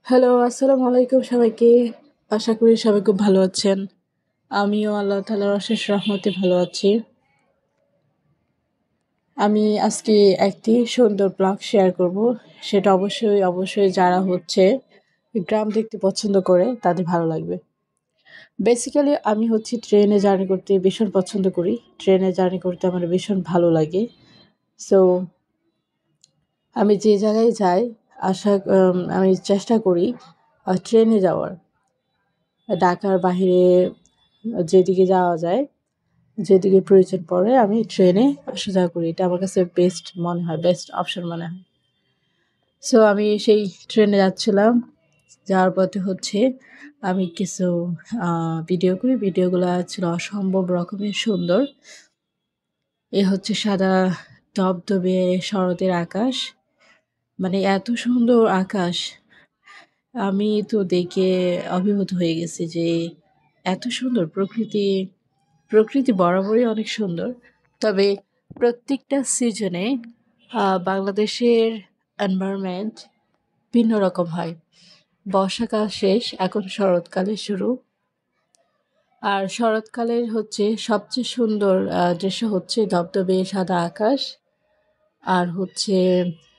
Hello, আসসালামু আলাইকুম সবাইকে। আশা করি সবাই খুব ভালো আছেন। আমিও আল্লাহ তাআলার অশেষ রহমতে ভালো আছি। আমি আজকে একটি সুন্দর ব্লগ শেয়ার করব। সেটা অবশ্যই যারা গ্রাম দেখতে পছন্দ করে তাদের ভালো লাগবে। বেসিক্যালি আমি ট্রেনে জার্নি করতে ভীষণ পছন্দ করি। ট্রেনে জার্নি করতে আমার ভীষণ ভালো লাগে। সো আমি যে জায়গায় যাই আমি চেষ্টা করি ট্রেনে যাওয়ার। ঢাকার বাহিরে যেদিকে যাওয়া যায়, যেদিকে প্রয়োজন পড়ে আমি ট্রেনে আসা যাওয়া করি। এটা আমার কাছে বেস্ট মনে হয়, বেস্ট অপশন মনে হয়। সো আমি সেই ট্রেনে যাচ্ছিলাম। যাওয়ার পথে আমি কিছু ভিডিও করি। ভিডিওগুলা ছিল অসম্ভব রকমের সুন্দর। এ সাদা ধবধবে শরতের আকাশ। মানে এত সুন্দর আকাশ, আমি তো দেখে অভিভূত হয়ে গেছি যে এত সুন্দর প্রকৃতি বরাবরই অনেক সুন্দর। তবে প্রত্যেকটা সিজনে বাংলাদেশের এনভায়রনমেন্ট ভিন্ন রকম হয়। বর্ষাকাল শেষ, এখন শরৎকালে শুরু। আর শরৎকালের সবচেয়ে সুন্দর দৃশ্য ধবধবে সাদা আকাশ, আর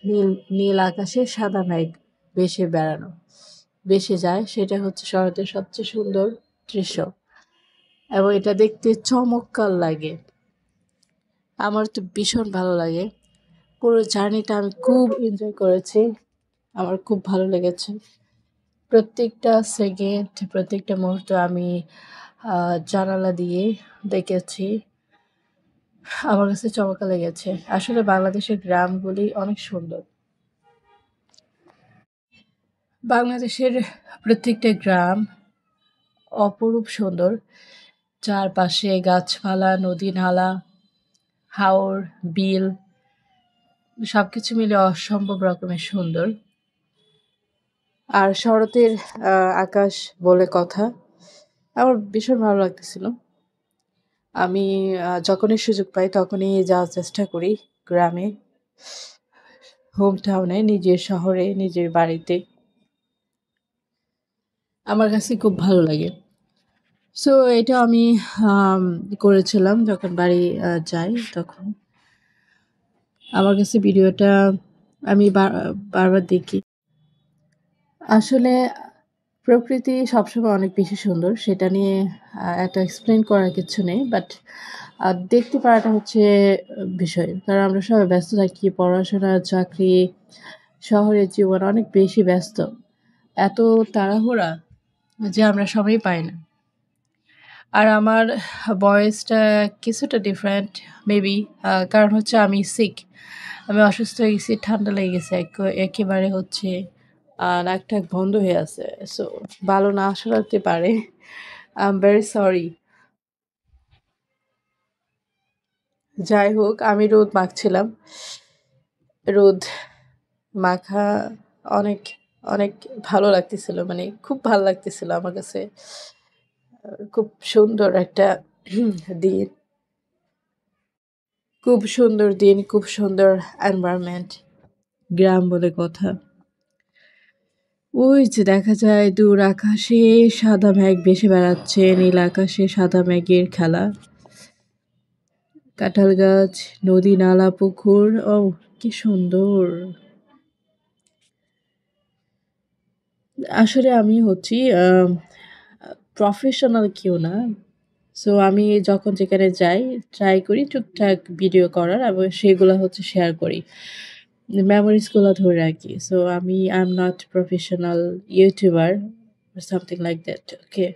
নীল নীল আকাশে সাদা মেঘ ভেসে যায়। সেটা শরতের সবচেয়ে সুন্দর দৃশ্য, এবং এটা দেখতে চমৎকার লাগে। আমার তো ভীষণ ভালো লাগে। পুরো জার্নিটা আমি খুব এনজয় করেছি। আমার খুব ভালো লেগেছে। প্রত্যেকটা সেকেন্ড, প্রত্যেকটা মুহূর্ত আমি জানালা দিয়ে দেখেছি। আমার কাছে চমৎকার লেগেছে। আসলে বাংলাদেশের গ্রামগুলি অনেক সুন্দর। বাংলাদেশের প্রত্যেকটা গ্রাম অপরূপ সুন্দর। চারপাশে গাছপালা, নদী নালা, হাওর, বিল, সবকিছু মিলে অসম্ভব রকমের সুন্দর। আর শরতের আকাশ বলে কথা, আমার ভীষণ ভালো লাগতেছিল। আমি যখনই সুযোগ পাই তখনই যাওয়ার চেষ্টা করি গ্রামে, হোম টাউনে, নিজের শহরে, নিজের বাড়িতে। আমার কাছে খুব ভালো লাগে। সো এটা আমি করেছিলাম যখন বাড়ি যাই তখন। আমার কাছে ভিডিওটা আমি বারবার দেখি। আসলে প্রকৃতি সবসময় অনেক বেশি সুন্দর, সেটা নিয়ে এত এক্সপ্লেন করার কিছু নেই। বাট দেখতে পারাটা বিষয়। কারণ আমরা সবাই ব্যস্ত থাকি, পড়াশোনা, চাকরি, শহরের জীবন অনেক বেশি ব্যস্ত। এত তাড়াহুড়া যে আমরা সময় পাই না। আর আমার ভয়েসটা কিছুটা ডিফারেন্ট মেবি, কারণ আমি আমি অসুস্থ হয়ে গেছি, ঠান্ডা লেগে গেছে একেবারে নাকটা বন্ধ হয়ে আছে। সো ভালো না শোনাতে পারে, আই এম ভেরি সরি। যাই হোক, আমি রোদ মাখছিলাম। রোদ মাখা অনেক অনেক ভালো লাগতেছিল, মানে খুব ভালো লাগতেছিল আমার কাছে। খুব সুন্দর একটা দিন, খুব সুন্দর দিন, খুব সুন্দর এনভায়রনমেন্ট। গ্রাম বলে কথা। ওই যে দেখা যায় দূর আকাশে সাদা মেঘ ভেসে বেড়াচ্ছে, নীল আকাশে সাদা মেঘের খেলা। কাঁঠাল গাছ, নদী, নালা, পুকুর, ও কি সুন্দর। আসলে আমি প্রফেশনাল কেউ না। সো আমি যখন যেখানে যাই ট্রাই করি টুকটাক ভিডিও করার, এবং সেগুলো শেয়ার করি, মেমোরিজগুলো ধরে রাখি। So I am not professional YouTuber something like that, okay?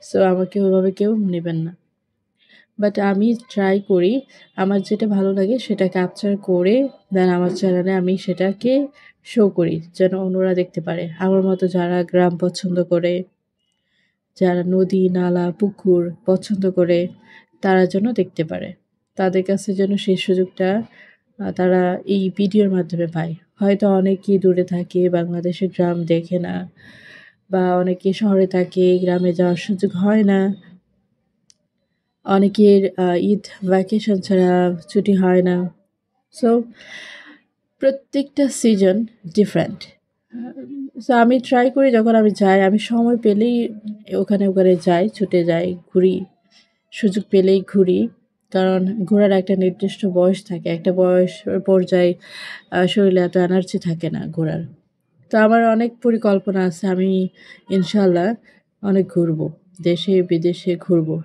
So আমাকে ওইভাবে কেউ নেবেন না। বাট আমি ট্রাই করি আমার যেটা ভালো লাগে সেটা ক্যাপচার করে দেন আমার চ্যানেলে আমি সেটাকে শো করি, যেন অন্যরা দেখতে পারে। আমার মতো যারা গ্রাম পছন্দ করে, যারা নদী, নালা, পুকুর পছন্দ করে, তারা যেন দেখতে পারে। তাদের কাছে যেন সেই সুযোগটা তারা এই ভিডিওর মাধ্যমে পায়। হয়তো অনেকেই দূরে থাকে, বাংলাদেশের গ্রাম দেখে না, বা অনেকে শহরে থাকে, গ্রামে যাওয়ার সুযোগ হয় না। অনেকের ঈদ ভ্যাকেশন ছাড়া ছুটি হয় না। সো প্রত্যেকটা সিজন ডিফারেন্ট। সো আমি ট্রাই করি যখন আমি যাই, আমি সময় পেলেই ওখানে ওখানে যাই, ছুটে যাই, ঘুরি। সুযোগ পেলেই ঘুরি। কারণ ঘোরার একটা নির্দিষ্ট বয়স থাকে। একটা বয়স পর্যায়ে শরীরে এত এনার্জি থাকে না ঘোরার। তো আমার অনেক পরিকল্পনা আছে। আমি ইনশাআল্লাহ অনেক ঘুরবো। দেশে বিদেশে ঘুরবো।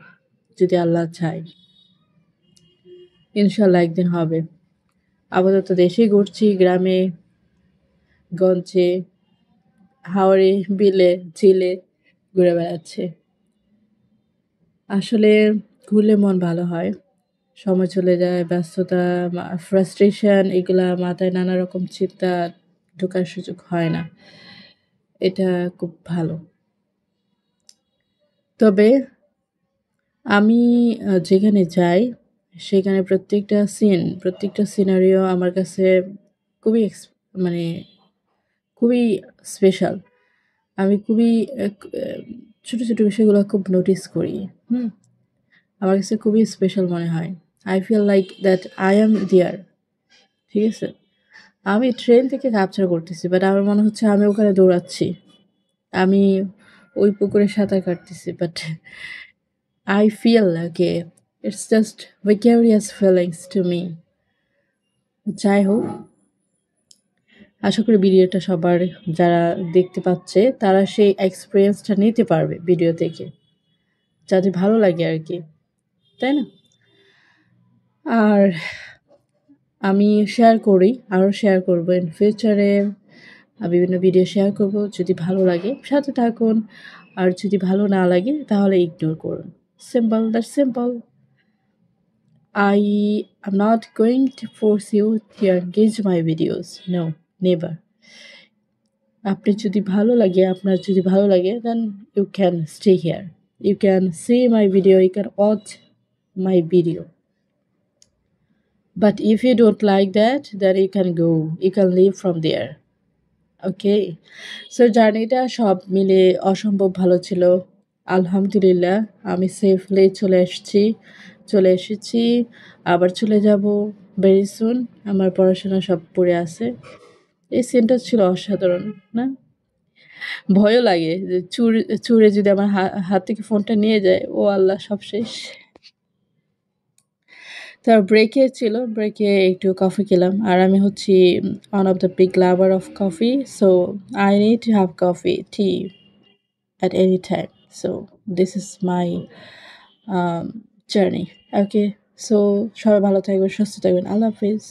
যদি আল্লাহ চায়। ইনশাআল্লাহ একদিন হবে। আপাতত দেশেই ঘুরছি, গ্রামে, গঞ্জে, হাওরে, বিলে, ঝিলে ঘুরে বেড়াচ্ছি। আসলে ঘুরলে মন ভালো হয়। সময় চলে যায়, ব্যস্ততা, ফ্রাস্ট্রেশন এগুলা মাথায় নানা রকম চিন্তা ঢোকার সুযোগ হয় না। এটা খুব ভালো। তবে আমি যেখানে যাই সেখানে প্রত্যেকটা সিনারিও আমার কাছে খুবই মানে খুবই স্পেশাল। আমি খুবই ছোট, ছোট বিষয়গুলো খুব নোটিস করি। হুম? আমার কাছে খুবই স্পেশাল মনে হয়। I feel like that I am there. ঠিক আছে? আমি ট্রেন থেকে ক্যাপচার করতেছি। বাট আমার মনে হচ্ছে আমি ওখানে দৌড়াচ্ছি। আমি ওই পুকুরে সাঁতার কাটতেছি। But I feel okay. It's just vicarious feelings to me. যাই হোক, আশা করি ভিডিওটা সবার যারা দেখতে পাচ্ছে তারা সেই এক্সপেরিয়েন্সটা নিতে পারবে ভিডিও থেকে। যাতে ভালো লাগে আরকি। তাই না? আর আমি শেয়ার করি, আরও শেয়ার করব ইন ফিউচারে। বিভিন্ন ভিডিও শেয়ার করব। যদি ভালো লাগে সাথে থাকুন। আর যদি ভালো না লাগে তাহলে ইগনোর করুন। Simple, that's simple. I am not going to force you to engage my videos. No, never. আপনার যদি ভালো লাগে then you can stay here. You can see my video, you can watch my video. But if you don't like that, then you can go. You can leave from there. Okay, so জার্নিটা সব মিলে অসম্ভব ভালো ছিল। আলহামদুলিল্লাহ আমি safely চলে এসেছি, আবার চলে যাব ভেরি সুন। আমার পড়াশোনা সব পড়ে আছে। এই সিনটা ছিল অসাধারণ না? ভয়ও লাগে যে চুরে যদি আমার হাত থেকে ফোনটা নিয়ে যায়, ও আল্লাহ সব শেষ। তার ব্রেকে ছিল, ব্রেকে একটু কফি খেলাম। আর আমি হচ্ছি one of the big lover of coffee, so I need to have coffee, tea at any time. So this is my journey. Okay, so সবাই ভালো থাকবেন, সুস্থ থাকবেন। আল্লাহ হাফিজ।